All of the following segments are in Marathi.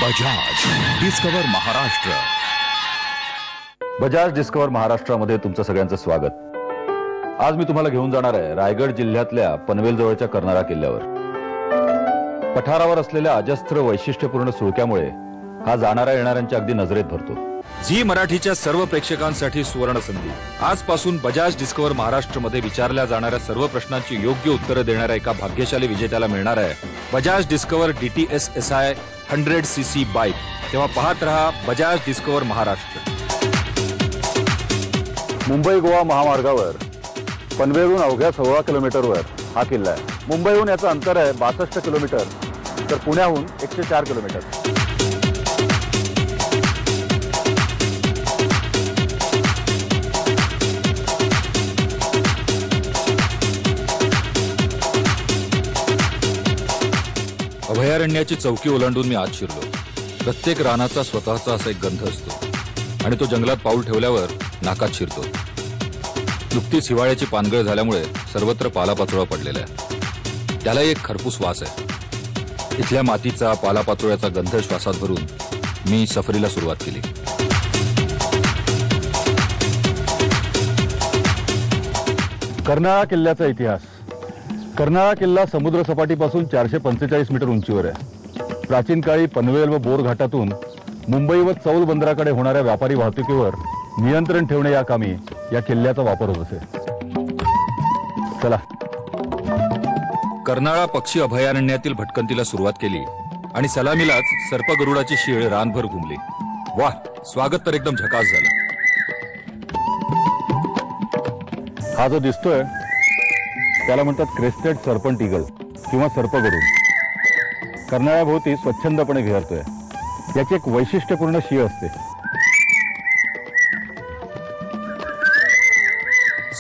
बजाज डिस्कवर महाराष्ट्र. बजाज डिस्कवर महाराष्ट्रामध्ये तुमचं सगळ्यांचं स्वागत. आज मी तुम्हाला घेऊन जाणार आहे रायगड जिल्ह्यातल्या पनवेल जवळच्या कर्नाळा किल्ल्यावर. पठारावर असलेल्या अजस्त्र वैशिष्ट्यपूर्ण सुळक्यामुळे हा जाणाऱ्या येणाऱ्यांच्या अगदी नजरेत भरतो. झी मराठीच्या सर्व प्रेक्षकांसाठी सुवर्ण संधी. आजपासून बजाज डिस्कवर महाराष्ट्रमध्ये विचारल्या जाणाऱ्या सर्व प्रश्नांची योग्य उत्तरं देणाऱ्या एका भाग्यशाली विजेत्याला मिळणार आहे बजाज डिस्कवर DTS SI 100cc बाईक. तेव्हा पाहत रहा बजाज डिस्कवर महाराष्ट्र. मुंबई गोवा महामार्गावर पनवेलहून अवघ्या 16 किलोमीटरवर हा किल्ला आहे. मुंबईहून याचं अंतर आहे 62 किलोमीटर, तर पुण्याहून 104 किलोमीटर. अभयारण्याची चौकी ओलांडून मी आत शिरलो. प्रत्येक रानाचा स्वतःचा असा एक गंध असतो आणि तो जंगलात पाऊल ठेवल्यावर नाकात शिरतो. नुकतीच हिवाळ्याची पानगळ झाल्यामुळे सर्वत्र पालापाचोळा पडलेला आहे. त्याला एक खरपूस वास आहे. इथल्या मातीचा पालापाचोळ्याचा गंध श्वासात भरून मी सफरीला सुरुवात केली. कर्नाळा किल्ल्याचा इतिहास. कर्नाळा किल्ला समुद्र सपाटीपासून 445 मीटर उंचीवर आहे. प्राचीन काळी पनवेल व बोर घाटातून मुंबई व चौल बंदराकडे होणाऱ्या व्यापारी वाहतुकीवर नियंत्रण ठेवणे या कामी या किल्ल्याचा वापर होत असे. चला. कर्नाळा पक्षी अभयारण्यातील भटकंतीला सुरुवात केली आणि सलामीलाच सर्पगरुडाची शीळ रानभर घुमली. वाह, स्वागत तर एकदम झकास झालं. हा जो दिसतोय त्याला म्हणतात क्रेस्टेड सर्पंट ईगल किंवा सर्पगरुड. कर्नाळ्याभोवती स्वच्छंदपणे विहरतोय. याची एक वैशिष्ट्यपूर्ण शीळ असते.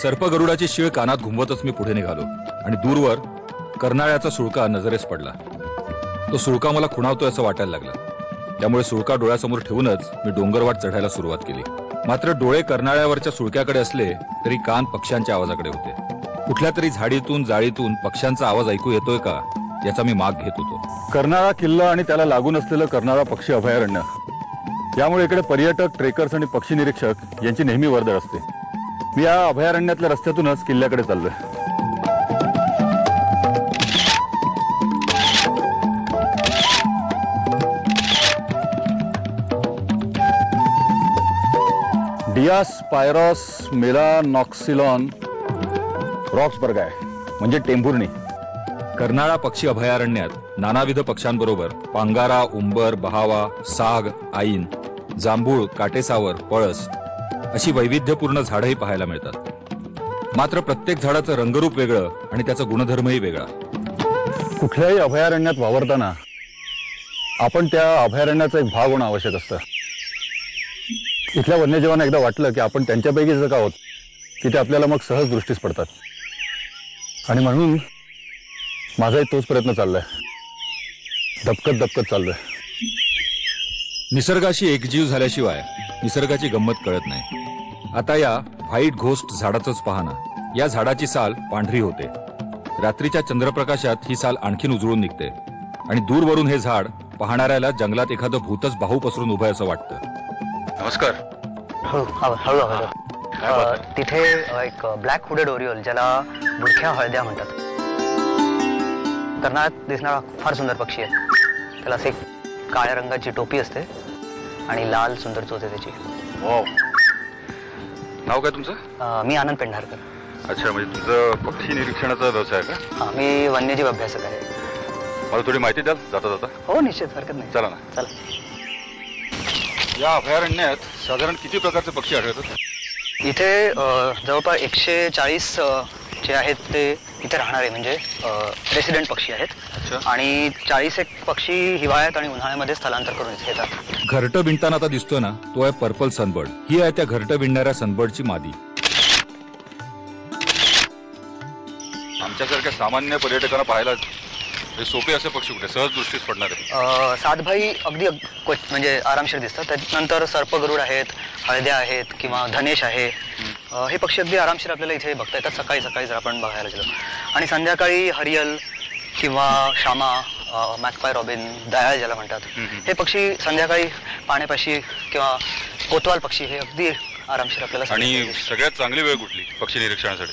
सर्पगरुडाची शीळ कानात घुमवतच मी पुढे निघालो आणि दूरवर कर्नाळ्याचा सुळका नजरेस पडला. तो सुळका मला खुणावतोय असं वाटायला लागलं. त्यामुळे सुळका डोळ्यासमोर ठेवूनच मी डोंगरवाट चढायला सुरुवात केली. मात्र डोळे कर्नाळ्यावरच्या सुळक्याकडे असले तरी कान पक्ष्यांच्या आवाजाकडे होते. कुठल्या तरी झाडीतून जाळीतून पक्ष्यांचा आवाज ऐकू येतोय का याचा मी माग घेत होतो. कर्नाळा किल्ला आणि त्याला लागून असलेलं कर्नाळा पक्षी अभयारण्य, यामुळे इकडे पर्यटक, ट्रेकर्स आणि पक्षी निरीक्षक यांची नेहमी वर्दळ असते. मी या अभयारण्यातल्या रस्त्यातूनच किल्ल्याकडे चाललोय. डियास पायरॉस मेलानॉक्सिलॉन रॉक्सबर्ग आहे, म्हणजे टेंभुर्णी. कर्नाळा पक्षी अभयारण्यात नानाविध पक्ष्यांबरोबर पांगारा, उंबर, बहावा, साग, आईन, जांभूळ, काटेसावर, पळस अशी वैविध्यपूर्ण झाडंही पाहायला मिळतात. मात्र प्रत्येक झाडाचं रंगरूप वेगळं आणि त्याचा गुणधर्मही वेगळा. कुठल्याही अभयारण्यात वावरताना आपण त्या अभयारण्याचा एक भाग होणं आवश्यक असतं. इथल्या वन्यजीवांना एकदा वाटलं की आपण त्यांच्यापैकीच का आहोत की ते आपल्याला मग सहज दृष्टीस पडतात. आणि म्हणून माझाही तोच प्रयत्न चाललाय. दबकत दबकत चाललोय. निसर्गाशी एकजीव झाल्याशिवाय निसर्गाची गंमत कळत नाही. आता या व्हाईट घोस्ट झाडाचंच पाहना. या झाडाची साल पांढरी होते. रात्रीच्या चंद्रप्रकाशात ही साल आणखीन उजळून निघते आणि दूरवरून हे झाड पाहणाऱ्याला जंगलात एखादं भूतच बाहू पसरून उभं असं वाटतं. नमस्कार. हळू. तिथे एक ब्लॅक हुडेड ओरिओल, ज्याला बुरख्या हळद्या म्हणतात, कर्नाळ्यात दिसणारा फार सुंदर पक्षी आहे. त्याला असे काळ्या रंगाची टोपी असते आणि लाल सुंदर चोच आहे त्याची. नाव काय तुमचं? मी आनंद पेंढारकर. अच्छा, म्हणजे तुझं पक्षी निरीक्षणाचा व्यवसाय आहे का? हा, मी वन्यजीव अभ्यासक आहे. मला थोडी माहिती द्याल जाता जाता? हो, निश्चित, हरकत नाही. चला ना. चला. या अभयारण्यात साधारण किती प्रकारचे पक्षी आढळतात? इथे जवळपास 140 जे आहेत ते इथे राहणारे म्हणजे रेसिडेंट पक्षी आहेत. आणि 40 पक्षी हिवाळ्यात आणि उन्हाळ्यामध्ये स्थलांतर करून इथे येतात. घरटं विणताना आता दिसतोय ना, तो आहे पर्पल सनबर्ड. ही आहे त्या घरटं विणणाऱ्या सनबर्डची मादी. आमच्यासारख्या सामान्य पर्यटकांना पाहायला सोपे असे पक्षी कुठे सहज दृष्टीस पडणार आहेत? सातभाई अगदी म्हणजे आरामशीर दिसतात. त्यानंतर सर्पगरुड आहेत, हळद्या आहेत किंवा धनेश आहे. हे पक्षी अगदी आरामशीर आपल्याला इथे बघता येतात सकाळी सकाळी जर आपण बघायला गेलो. आणि संध्याकाळी हरियल किंवा शामा मॅकपाय रॉबिन, दयाळ ज्याला म्हणतात, हे पक्षी संध्याकाळी पाण्यापाशी किंवा कोतवाल पक्षी हे अगदी आरामशीर आपल्याला आणि संध्याकाळी दिसतात. सगळ्यात चांगली वेळ कुठली पक्षी निरीक्षणासाठी?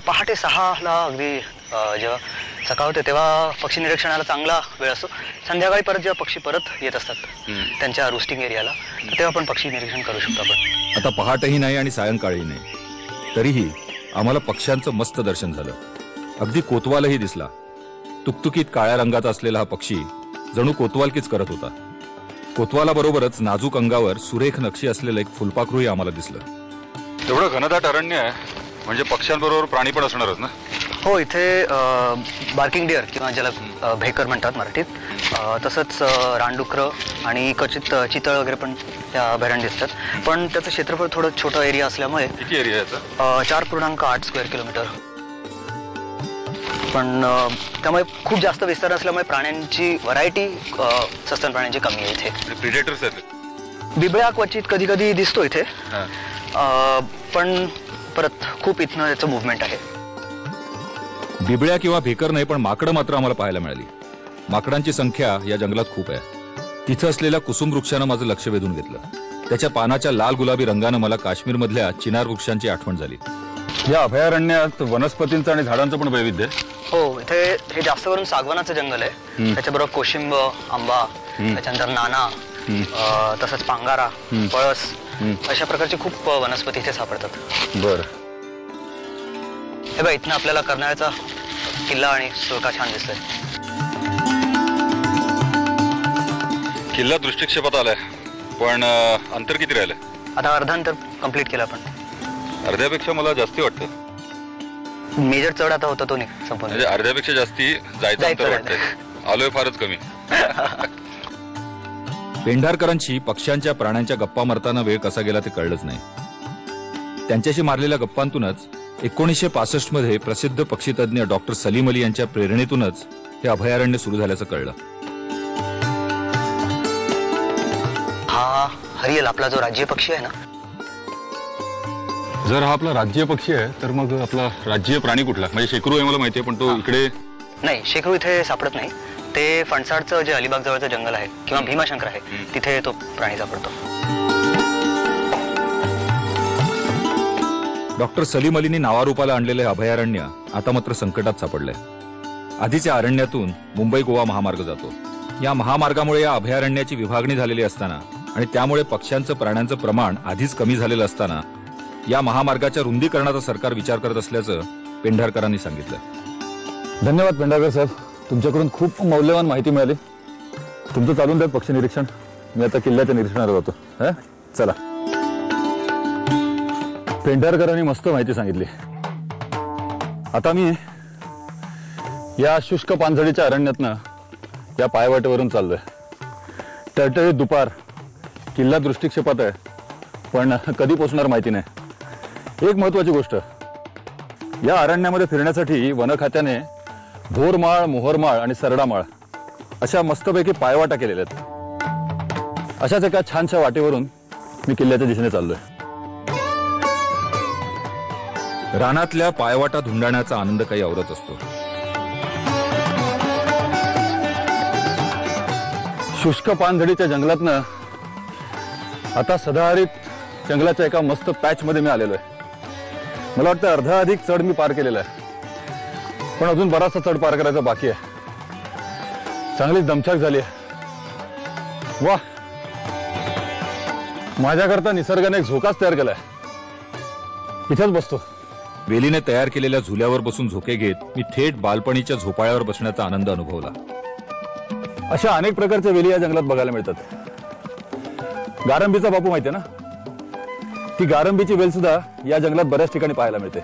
पहाटे 6ला अगदी जेव्हा सकाळ होते तेव्हा पक्षी निरीक्षणाला चांगला वेळ असतो. संध्याकाळी परत जेव्हा पक्षी परत येत असतात त्यांच्या रोस्टिंग एरियाला, तर तेव्हा पण पक्षी निरीक्षण करू शकतो आपण. आता पहाटेही नाही आणि सायंकाळही नाही, तरीही आम्हाला पक्ष्यांचं मस्त दर्शन झालं. अगदी कोतवालही दिसला. तुकतुकीत काळ्या रंगाचा असलेला हा पक्षी जणू कोतवालकीच करत होता. कोतवालाबरोबरच नाजूक अंगावर सुरेख नक्षी असलेलं एक फुलपाखरूही आम्हाला दिसलं. एवढं घनदाट अरण्य आहे म्हणजे पक्ष्यांबरोबर प्राणी पण असणारच ना? हो, इथे बार्किंग डिअर किंवा ज्याला भेकर म्हणतात मराठीत, तसंच रानडुकरं आणि क्वचित चितळ वगैरे पण त्या अभयारण्य दिसतात. पण त्याचं क्षेत्रफळ थोडं छोटं एरिया असल्यामुळे किती एरिया याचा? 4.8 स्क्वेअर किलोमीटर. पण त्यामुळे खूप जास्त विस्तार असल्यामुळे प्राण्यांची व्हरायटी सस्तन प्राण्यांची कमी आहे इथे. प्रिडेटर्स आहेत? बिबळ्या क्वचित कधी कधी दिसतो इथे, पण परत खूप इथनं याचं मुवमेंट आहे. बिबळ्या किंवा भेकर नाही, पण माकडं मात्र आम्हाला पाहायला मिळाली. माकडांची संख्या या जंगलात खूप आहे. तिथं असलेल्या कुसुम वृक्षानं माझं लक्ष वेधून घेतलं. त्याच्या पानाच्या लाल गुलाबी रंगानं मला काश्मीरमधल्या चिनार वृक्षांची आठवण झाली. या अभयारण्यात वनस्पतींचं आणि झाडांचं पण वैविध्य आहे. हो, इथे हे जास्त करून सागवानाचं जंगल आहे. त्याच्याबरोबर कोशिंब, आंबा, त्याच्यानंतर नाना, तसंच पांगारा, पळस, अशा प्रकारची खूप वनस्पती इथे सापडतात. बरं. हे बघा, इथनं आपल्याला कर्नाळ्याचा किल्ला आणि सुळका छान दिसतोय. किल्ला दृष्टिक्षेपात आलाय, पण अंतर किती राहिलंय? आता अर्धा अंतर कम्प्लीट केलं आपण. अर्ध्यापेक्षा मला जास्ती वाटतं. मेजर चढ आता होता तो नाही संपूर्ण. म्हणजे अर्ध्यापेक्षा जास्ती जायचं अंतर वाटतंय. आलोय फारच कमी. पेंढारकरांची पक्ष्यांच्या प्राण्यांच्या गप्पा मारताना वेळ कसा गेला ते कळलंच नाही. त्यांच्याशी मारलेल्या गप्पांतूनच 1965 मध्ये प्रसिद्ध पक्षीतज्ञ डॉक्टर सलीम अली यांच्या प्रेरणेतूनच हे अभयारण्य सुरू झाल्याचं कळलं. हा हरियल आपला जो राज्य पक्षी आहे ना, जर हा आपला राज्य पक्षी आहे तर मग आपला राज्य प्राणी कुठला? म्हणजे शेकरू आहे मला माहिती आहे, पण तो इकडे नाही, शेकरू इथे सापडत नाही. ते फणसाडचं जे अलिबाग जवळचं जंगल आहे किंवा भीमाशंकर आहे, तिथे तो प्राणी सापडतो. डॉक्टर सलीम अलींनी नावारूपाला आणलेले अभयारण्य आता मात्र संकटात सापडलंय. आधीच्या अरण्यातून मुंबई गोवा महामार्ग जातो. या महामार्गामुळे या अभयारण्याची विभागणी झालेली असताना आणि त्यामुळे पक्ष्यांचं प्राण्यांचं प्रमाण आधीच कमी झालेलं असताना या महामार्गाच्या रुंदीकरणाचा सरकार विचार करत असल्याचं पेंढारकरांनी सांगितलं. धन्यवाद पेंढारकर साहेब, तुमच्याकडून खूप मौल्यवान माहिती मिळाली. तुमचं चालून द्या पक्षी निरीक्षण. मी आता किल्ल्याच्या निरीक्षणाला जातो. चला. पेंढारकरांनी मस्त माहिती सांगितली. आता मी या शुष्क पानझडीच्या अरण्यातनं या पायवाटेवरून चाललोय. टळटळीत दुपार, किल्ला दृष्टिक्षेपात आहे, पण कधी पोचणार माहिती नाही. एक महत्वाची गोष्ट, या अरण्यामध्ये फिरण्यासाठी वन खात्याने भोरमाळ, मोहरमाळ आणि सरडामाळ अशा मस्तपैकी पायवाटा केलेल्या आहेत. अशाच एका छानशा वाटेवरून मी किल्ल्याच्या दिशेने चाललोय. रानातल्या पायवाटा धुंडाण्याचा आनंद काही औरच असतो. शुष्क पानझडीच्या जंगलातनं आता सदाहरित जंगलाच्या एका मस्त पॅच मध्ये मी आलेलो आहे. मला वाटतं अर्धा अधिक चढ मी पार केलेला आहे, पण अजून बराचसा चढ पार करायचा बाकी आहे. चांगलीच दमछाक झाली आहे. वा, माझ्याकरता निसर्गाने एक झोकाच तयार केलाय. इथेच बसतो. वेलीने तयार केलेल्या झुल्यावर बसून झोके घेत मी थेट बालपणीच्या झोपाळ्यावर बसण्याचा आनंद अनुभवला. अशा अनेक प्रकारच्या वेली या जंगलात बघायला मिळतात. गारंबीचा बापू माहितीये ना, ती गारंबीची वेल सुद्धा या जंगलात बऱ्याच ठिकाणी पाहायला मिळते.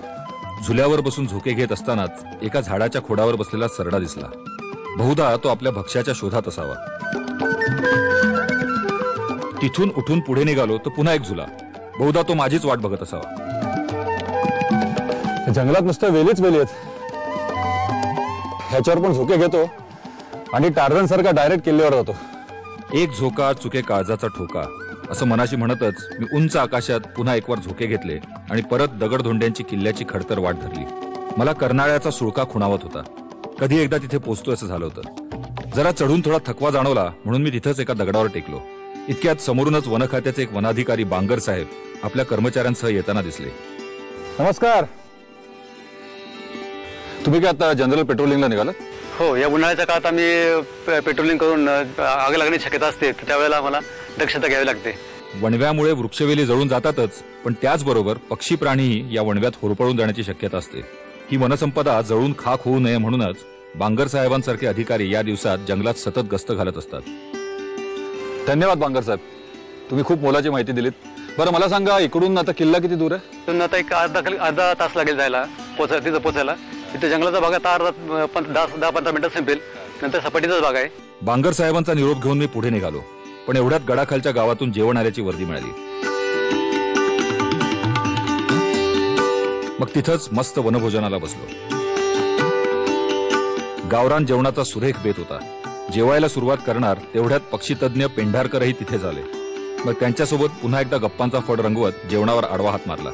झुल्यावर बसून झोके घेत असतानाच एका झाडाच्या खोडावर बसलेला सरडा दिसला. बहुधा तो आपल्या भक्ष्याच्या शोधात असावा. तिथून उठून पुढे निघालो तर पुन्हा एक झुला. बहुधा तो माझीच वाट बघत असावा. जंगलात नुसत्या वेलीच वेली आहेत. ह्याच्यावर पण झोके घेतो आणि टार्झन सारखा डायरेक्ट किल्ल्यावर जातो. एक झोका चुके काळजाचा ठोका असं मनाशी म्हणतच मी उंच आकाशात पुन्हा एकवार झोके घेतले आणि परत दगडधोंड्यांची किल्ल्याची खडतर वाट धरली. मला कर्नाळ्याचा सुळका खुणावत होता. कधी एकदा तिथे पोचतो असं झालं होतं. जरा चढून थोडा थकवा जाणवला म्हणून मी तिथंच एका दगडावर टेकलो. इतक्यात समोरूनच वन खात्याचे एक वनाधिकारी बांगर साहेब आपल्या कर्मचाऱ्यांसह येताना दिसले. नमस्कार. तुम्ही काय आता जनरल पेट्रोलिंगला निघालात? हो, या उन्हाळ्याच्या काळात आम्ही पेट्रोलिंग करून आग लागण्याची शक्यता असते, तर त्यावेळेला आम्हाला दक्षता घ्यावी लागते. वणव्यामुळे वृक्षवेली जळून जातातच, पण त्याचबरोबर पक्षी प्राणीही या वणव्यात होरपळून जाण्याची शक्यता असते. ही वनसंपदा जळून खाक होऊ नये म्हणूनच बांगर साहेबांसारखे अधिकारी या दिवसात जंगलात सतत गस्त घालत असतात. धन्यवाद बांगर साहेब, तुम्ही खूप मोलाची माहिती दिलीत. बरं मला सांगा, इकडून आता किल्ला किती दूर आहे? पण आता एक अर्धा तास लागेल जायला, तिथं पोचायला. इथे जंगलाचा भाग आता 10-15 मिनिटात संपेल, नंतर सपाटीचाच भाग आहे. बांगर साहेबांचा निरोप घेऊन मी पुढे निघालो, पण एवढ्यात गडाखालच्या गावातून जेवण आल्याची वर्दी मिळाली. मग तिथंच मस्त वनभोजनाला बसलो. गावरान जेवणाचा सुरेख बेत होता. जेवायला सुरुवात करणार तेवढ्यात पक्षीतज्ञ पेंढारकरही तिथे झाले. मग त्यांच्यासोबत पुन्हा एकदा गप्पांचा फड रंगवत जेवणावर आडवा हात मारला.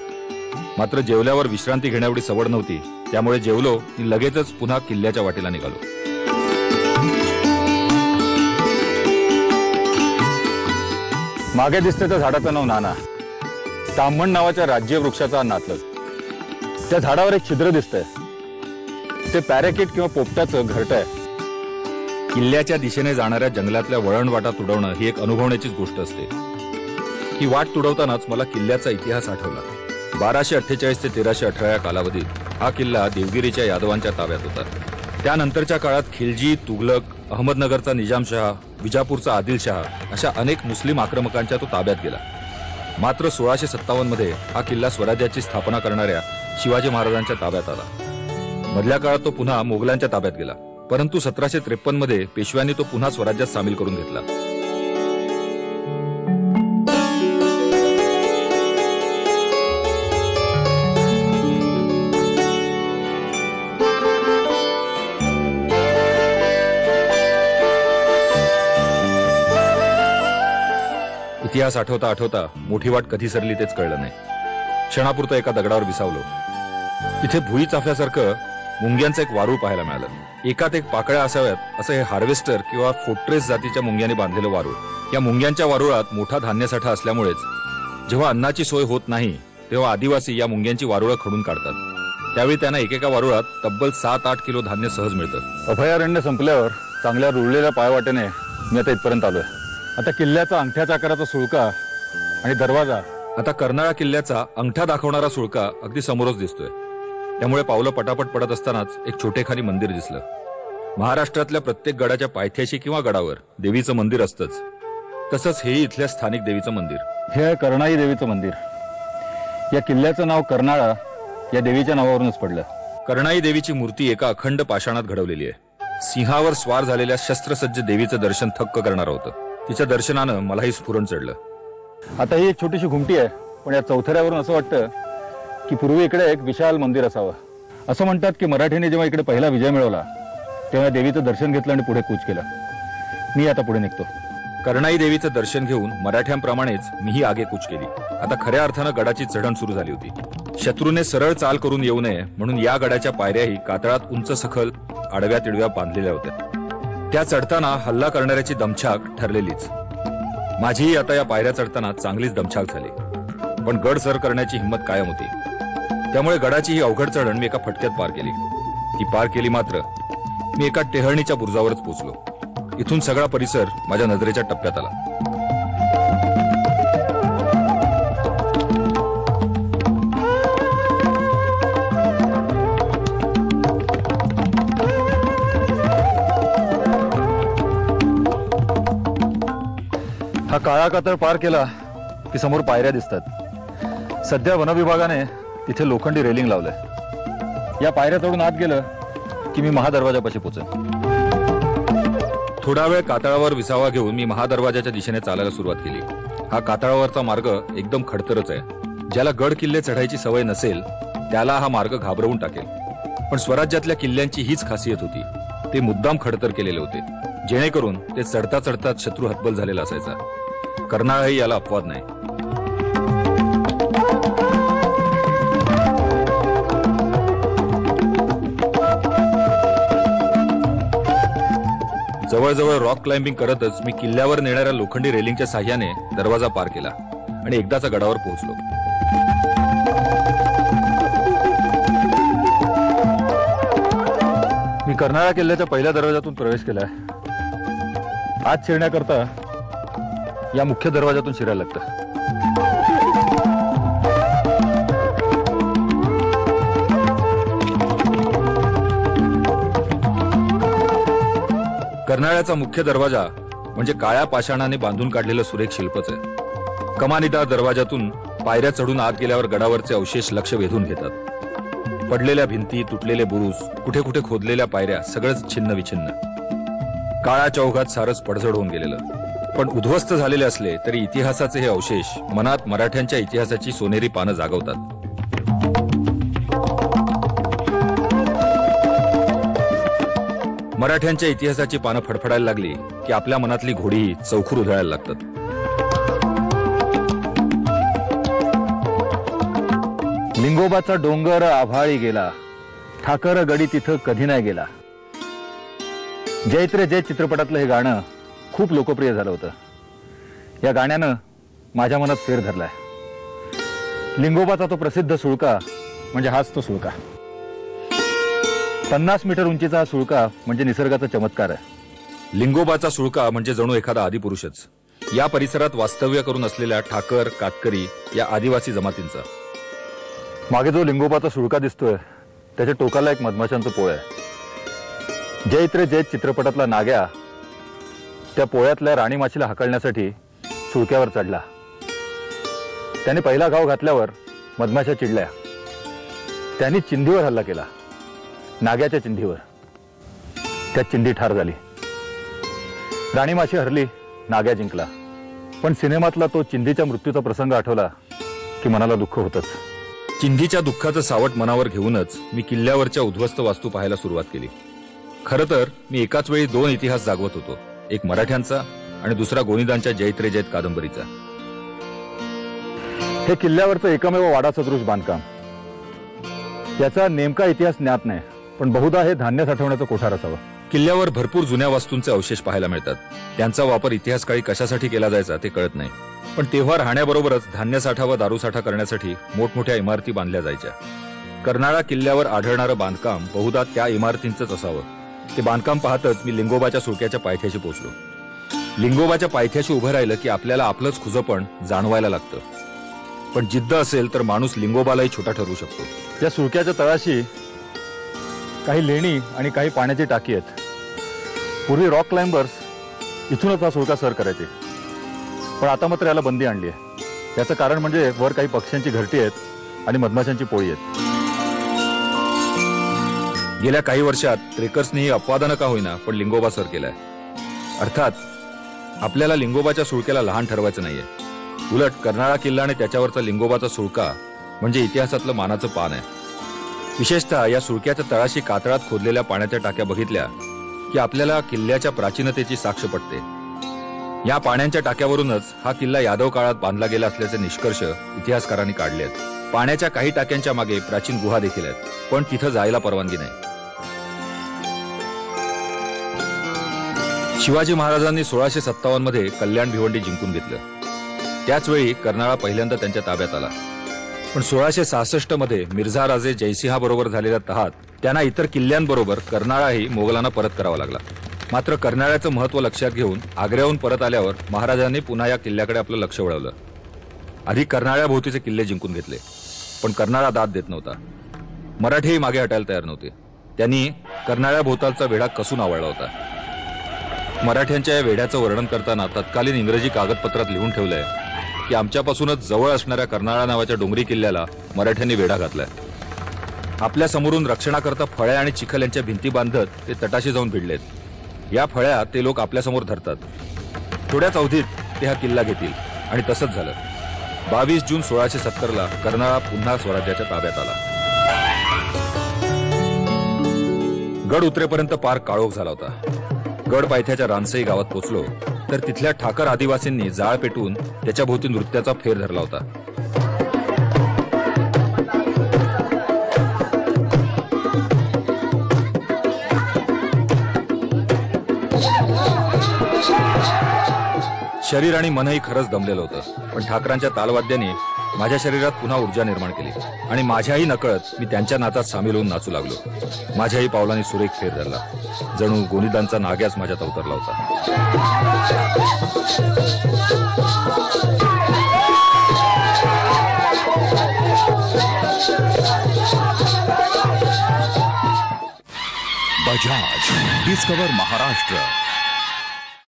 मात्र जेवल्यावर विश्रांती घेण्याएवढी सवड नव्हती, त्यामुळे जेवलो की लगेचच पुन्हा किल्ल्याच्या वाटेला निघालो. मागे दिसते त्या झाडाचं नाव नाना. ताम्हण नावाच्या राज्यवृक्षाचा नातलग. त्या झाडावर एक छिद्र दिसतंय. ते पॅराकिट किंवा पोपटाचं घरटं आहे. किल्ल्याच्या दिशेने जाणाऱ्या जंगलातल्या वळणवाटा तुडवणं ही एक अनुभवण्याचीच गोष्ट असते. ही वाट तुडवतानाच मला किल्ल्याचा इतिहास आठवला. 1248 ते 1318 या कालावधीत हा किल्ला देवगिरीच्या यादवांच्या ताब्यात होता. त्यानंतरच्या काळात खिलजी, तुघलक, अहमदनगरचा निजामशहा, विजापूरचा आदिलशहा अशा अनेक मुस्लिम आक्रमकांच्या तो ताब्यात गेला. मात्र 1657 मध्ये हा किल्ला स्वराज्याची स्थापना करणाऱ्या शिवाजी महाराजांच्या ताब्यात आला. मधल्या काळात तो पुन्हा मोगलांच्या ताब्यात गेला, परंतु 1753 मध्ये पेशव्यांनी तो पुन्हा स्वराज्यात सामील करून घेतला. इतिहास आठवता आठवता मोठी वाट कधी सरली तेच कळलं नाही. क्षणापुरतं एका दगडावर विसावलो. तिथे भुई चाफ्यासारखं मुंग्यांचं एक वारूळ पाहायला मिळालं. एकात एक पाकळ्या असाव्यात असं हे हार्वेस्टर किंवा फोर्ट्रेस जातीच्या मुंग्यांनी बांधलेलं वारूळ. या मुंग्यांच्या वारुळात मोठा धान्यसाठा असल्यामुळेच जेव्हा अन्नाची सोय होत नाही तेव्हा आदिवासी या मुंग्यांची वारुळं खणून काढतात. त्यावेळी त्यांना एकेका वारुळात तब्बल 7-8 किलो धान्य सहज मिळतं. अभयारण्य संपल्यावर चांगल्या रुळलेल्या पायवाटेने मी आता इथपर्यंत आलोय. आता किल्ल्याचा अंगठ्याच्या आकाराचा सुळका आणि दरवाजा. आता कर्नाळा किल्ल्याचा अंगठा दाखवणारा सुळका अगदी समोरच दिसतोय. त्यामुळे पावलं पटापट पडत असतानाच एक छोटेखानी मंदिर दिसलं. महाराष्ट्रातल्या प्रत्येक गडाच्या पायथ्याशी किंवा गडावर देवीचं मंदिर असतंच, तसंच हेही इथल्या स्थानिक देवीचं मंदिर. हे आहे कर्णाई देवीचं मंदिर. या किल्ल्याचं नाव कर्नाळा या देवीच्या नावावरूनच पडलं. कर्णाई देवीची मूर्ती एका अखंड पाषाणात घडवलेली आहे. सिंहावर स्वार झालेल्या शस्त्रसज्ज देवीचं दर्शन थक्क करणार होतं. तिच्या दर्शनानं मलाही स्फुरण चढलं. आता ही एक छोटीशी घुमटी आहे, पण या चौथऱ्यावरून असं वाटतं की पूर्वी इकडे एक विशाल मंदिर असावं. असं म्हणतात की मराठीने जेव्हा इकडे पहिला विजय मिळवला तेव्हा देवीचं दर्शन घेतलं आणि पुढे कूच केलं. मी आता पुढे निघतो. कर्णाई देवीचं दर्शन घेऊन मराठ्यांप्रमाणेच मीही आगे कूच केली. आता खऱ्या अर्थानं गडाची चढण सुरू झाली होती. शत्रूने सरळ चाल करून येऊ नये म्हणून या गडाच्या पायऱ्याही कातळात उंच सखल आडव्या तिडव्या बांधलेल्या होत्या. त्या चढताना हल्ला करणाऱ्याची दमछाक ठरलेलीच. माझीही आता या पायऱ्या चढताना चांगलीच दमछाक झाली, पण गड सर करण्याची हिंमत कायम होती. त्यामुळे गडाची ही अवघड चढण मी एका फटक्यात पार केली. ती पार केली मात्र मी एका टेहळणीच्या बुरुजावरच पोहोचलो. इथून सगळा परिसर माझ्या नजरेच्या टप्प्यात आला. हा काळा कातळ पार केला की समोर पायऱ्या दिसतात. सध्या वनविभागाने तिथे लोखंडी रेलिंग लावलंय. या पायऱ्या चढून आत गेलं की मी महादरवाजापाशी पोहोचेन. थोडा वेळ कातळावर विसावा घेऊन मी महादरवाजाच्या दिशेने चालायला सुरुवात केली. हा कातळावरचा मार्ग एकदम खडतरच आहे. ज्याला गड किल्ले चढायची सवय नसेल त्याला हा मार्ग घाबरवून टाकेल. पण स्वराज्यातल्या किल्ल्यांची हीच खासियत होती. ते मुद्दाम खडतर केलेले होते, जेणेकरून ते चढता चढता शत्रू हतबल झालेला असायचा. कर्नाळाही याला अपवाद नाही. जवळजवळ रॉक क्लाइम्बिंग करतच मी किल्ल्यावर नेणाऱ्या लोखंडी रेलिंगच्या साह्याने दरवाजा पार केला आणि एकदाचा गडावर पोहोचलो. मी कर्नाळा किल्ल्याच्या पहिल्या दरवाजातून प्रवेश केलाय. आत शिरण्याकरता या मुख्य दरवाजातून शिरायला लागतं. कर्नाळ्याचा मुख्य दरवाजा म्हणजे काळ्या पाषाणाने बांधून काढलेलं सुरेख शिल्पच आहे. कमानीदार दरवाजातून पायऱ्या चढून आत गेल्यावर गडावरचे अवशेष लक्ष वेधून घेतात. पडलेल्या भिंती, तुटलेले बुरुज, कुठे कुठे खोदलेल्या पायऱ्या, सगळंच छिन्न विछिन्न. काळा चौघात सारच पडझड होऊन गेलेलं. पण उद्ध्वस्त झालेले असले तरी इतिहासाचे हे अवशेष मनात मराठ्यांच्या इतिहासाची सोनेरी पानं जागवतात. मराठ्यांच्या इतिहासाची पानं फडफडायला लागली की आपल्या मनातली घोडीही चौखूर उधळायला लागतात. लिंगोबाचा डोंगर आभाळी गेला, ठाकर गडी तिथं कधी नाही गेला. जैत रे जैत चित्रपटातलं हे गाणं खूप लोकप्रिय झालं होतं. या गाण्यानं माझ्या मनात फेर धरलाय. लिंगोबाचा तो प्रसिद्ध सुळका म्हणजे हाच तो सुळका. 50 मीटर उंचीचा हा सुळका म्हणजे निसर्गाचा चमत्कार आहे. लिंगोबाचा सुळका म्हणजे जणू एखादा आदिपुरुषच. या परिसरात वास्तव्य करून असलेल्या ठाकर, कातकरी या आदिवासी जमातींचा. मागे जो लिंगोबाचा सुळका दिसतोय त्याच्या टोकाला एक मधमाशांचं पोळ आहे. जैत रे जैत चित्रपटातला नाग्या त्या पोळ्यातल्या राणी माशीला हाकलण्यासाठी सुळक्यावर चढला. त्याने पहिला घाव घातल्यावर मधमाशा चिडल्या. त्यांनी चिंधीवर हल्ला केला, नाग्याच्या चिंधीवर. त्या चिंधी ठार झाली. राणी माशी हरली, नाग्या जिंकला. पण सिनेमातला तो चिंधीच्या मृत्यूचा प्रसंग आठवला की मनाला दुःख होतच. चिंधीच्या दुःखाचं सावट मनावर घेऊनच मी किल्ल्यावरच्या उद्ध्वस्त वास्तू पाहायला सुरुवात केली. खरं तर मी एकाच वेळी दोन इतिहास जागवत होतो, एक मराठ्यांचा आणि दुसरा गोनीदांच्या जैत रे जैत कादंबरीचा. हे किल्ल्यावरचं एकमेव वाडा सदृश बांधकाम. याचा नेमका इतिहास ज्ञात नाही, पण बहुधा हे धान्य साठवण्याचं कोठार असावं. किल्ल्यावर भरपूर जुन्या वस्तूंचे अवशेष पाहायला मिळतात. त्यांचा वापर इतिहासकाळी कशासाठी केला जायचा ते कळत नाही. पण तेव्हा राहण्याबरोबरच धान्य साठा व दारूसाठा करण्यासाठी मोठमोठ्या इमारती बांधल्या जायच्या. कर्नाळा किल्ल्यावर आढळणारं बांधकाम बहुधा त्या इमारतींचंच असावं. ते बांधकाम पाहतच मी लिंगोबाच्या सुळक्याच्या पायथ्याशी पोहोचलो. लिंगोबाच्या पायथ्याशी उभं राहिलं की आपल्याला आपलंच खुजपण जाणवायला लागतं. पण जिद्द असेल तर माणूस लिंगोबालाही छोटा ठरवू शकतो. या सुळक्याच्या तळाशी काही लेणी आणि काही पाण्याची टाकी आहेत. पूर्वी रॉक क्लाइंबर्स इथूनच हा सुळका सर करायचे, पण आता मात्र याला बंदी आणली आहे. याचं कारण म्हणजे वर काही पक्ष्यांची घरटी आहेत आणि मधमाशांची पोळी आहेत. गेल्या काही वर्षात ट्रेकर्सनीही अपवादानं का होईना पण लिंगोबा सर केलाय. अर्थात आपल्याला लिंगोबाच्या सुळक्याला लहान ठरवायचं नाहीये. उलट कर्नाळा किल्ला आणि त्याच्यावरचा लिंगोबाचा सुळका म्हणजे इतिहासातलं मानाचं पान आहे. विशेषतः या सुळक्याच्या तळाशी कातळात खोदलेल्या पाण्याच्या टाक्या बघितल्या की आपल्याला किल्ल्याच्या प्राचीनतेची साक्ष पडते. या पाण्याच्या टाक्यावरूनच हा किल्ला यादव काळात बांधला गेला असल्याचे निष्कर्ष इतिहासकारांनी काढले आहेत. पाण्याच्या काही टाक्यांच्या मागे प्राचीन गुहा देखील आहेत, पण तिथं जायला परवानगी नाही. शिवाजी महाराजांनी 1657 मध्ये कल्याण भिवंडी जिंकून घेतलं. त्याच वेळी कर्नाळा पहिल्यांदा त्यांच्या ताब्यात आला. पण 1666 मध्ये मिर्झा राजे जयसिंहाबरोबर झालेल्या तहात त्यांना इतर किल्ल्यांबरोबर कर्नाळाही मोगलांना परत करावा लागला. मात्र कर्नाळ्याचं महत्व लक्षात घेऊन आग्र्याहून परत आल्यावर महाराजांनी पुन्हा या किल्ल्याकडे आपलं लक्ष वळवलं. आधी कर्नाळ्याभोवतीचे किल्ले जिंकून घेतले, पण कर्नाळा दाद देत नव्हता. मराठीही मागे हटायला तयार नव्हते. त्यांनी कर्नाळ्याभोवतालचा वेढा कसून आवळला होता. मराठ्यांच्या या वेढ्याचं वर्णन करताना तत्कालीन इंग्रजी कागदपत्रात लिहून ठेवलंय की आमच्यापासूनच जवळ असणाऱ्या कर्नाळा नावाच्या डोंगरी किल्ल्याला मराठ्यांनी वेढा घातलाय. आपल्या समोरून रक्षणाकरता फळ्या आणि चिखल यांच्या भिंती बांधत ते तटाशी जाऊन भिडलेत. या फळ्या ते लोक आपल्यासमोर धरतात. थोड्याच अवधीत ते हा किल्ला घेतील आणि तसंच झालं. 22 जून 1670 कर्नाळा पुन्हा स्वराज्याच्या ताब्यात आला. गड उतरेपर्यंत पार काळोख झाला होता. गड पायथ्याच्या रानसई गावात पोचलो तर तिथल्या ठाकर आदिवासींनी जाळ पेटून त्याच्या भोवती नृत्याचा फेर धरला होता. शरीर आणि मनही खरंच दमलेलं होतं, पण ठाकरांच्या तालवाद्यांनी माझ्या शरीरात पुन्हा ऊर्जा निर्माण केली आणि माझ्याही नकळत मी त्यांच्या नाचात सामील होऊन नाचू लागलो. माझ्याही पावलांनी सुरेख फेर धरला. जणू गोनीदांचा नाग्याच माझ्यात अवतरला होता. बजाज डिस्कवर महाराष्ट्र.